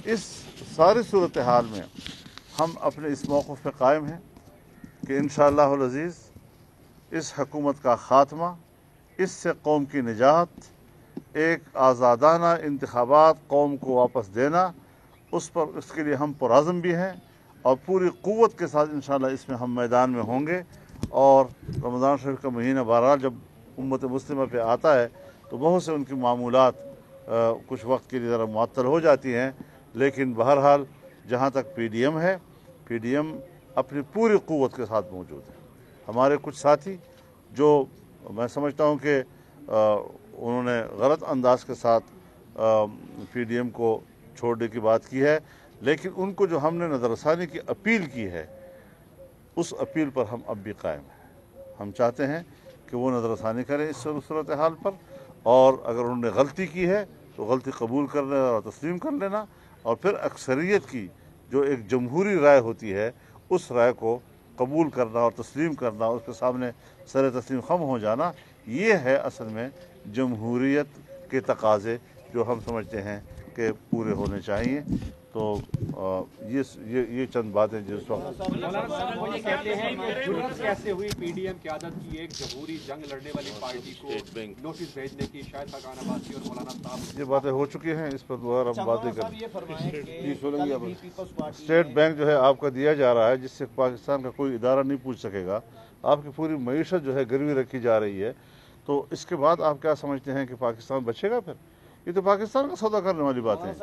इस सारी सूरत हाल में हम अपने इस मौक़िफ़ पे कायम हैं कि इंशाअल्लाहुल अज़ीज़ इस हुकूमत का ख़ात्मा, इससे कौम की निजात, एक आज़ादाना इंतख़ाबात कौम को वापस देना, उसके लिए हम पुरअज़्म भी हैं और पूरी क़ुव्वत के साथ इंशाअल्लाह इसमें हम मैदान में होंगे। और रमज़ान शरीफ का महीना बहरहाल जब उम्मत मुस्लिमा पे आता है तो बहुत से उनकी मामूलात कुछ वक्त के लिए ज़रा मुअत्तल हो जाती हैं, लेकिन बहरहाल जहाँ तक PDM है, PDM अपनी पूरी क़ुव्वत के साथ मौजूद है। हमारे कुछ साथी जो मैं समझता हूँ कि उन्होंने गलत अंदाज के साथ PDM को छोड़ने की बात की है, लेकिन उनको जो हमने नज़रसानी की अपील की है उस अपील पर हम अब भी कायम हैं। हम चाहते हैं कि वो नज़रसानी करें इस सूरत हाल पर, और अगर उन्होंने गलती की है तो गलती कबूल कर लेना और तस्लीम कर लेना, और फिर अक्सरियत की जो एक जमहूरी राय होती है उस राय को कबूल करना और तस्लीम करना, उसके सामने सर तस्लीम खम हो जाना, ये है असल में जमहूरियत के तकाज़े जो हम समझते हैं कि पूरे होने चाहिए। तो ये चंद बातें जिस वक्त कहते हैं जुर्रत कैसे हुई PDM क़यादत की एक जमहूरी जंग लड़ने वाली पार्टी को नोटिस भेजने की, शायद खाकान अब्बासी और मौलाना साहब ये बातें हो चुकी हैं, इस पर दोबारा हम बातें करें। स्टेट बैंक जो है आपका दिया जा रहा है, जिससे पाकिस्तान का कोई इदारा नहीं पूछ सकेगा। आपकी पूरी मईशत जो है गिरवी रखी जा रही है, तो इसके बाद आप क्या समझते हैं कि पाकिस्तान बचेगा? फिर ये तो पाकिस्तान का सौदा करने वाली बात है।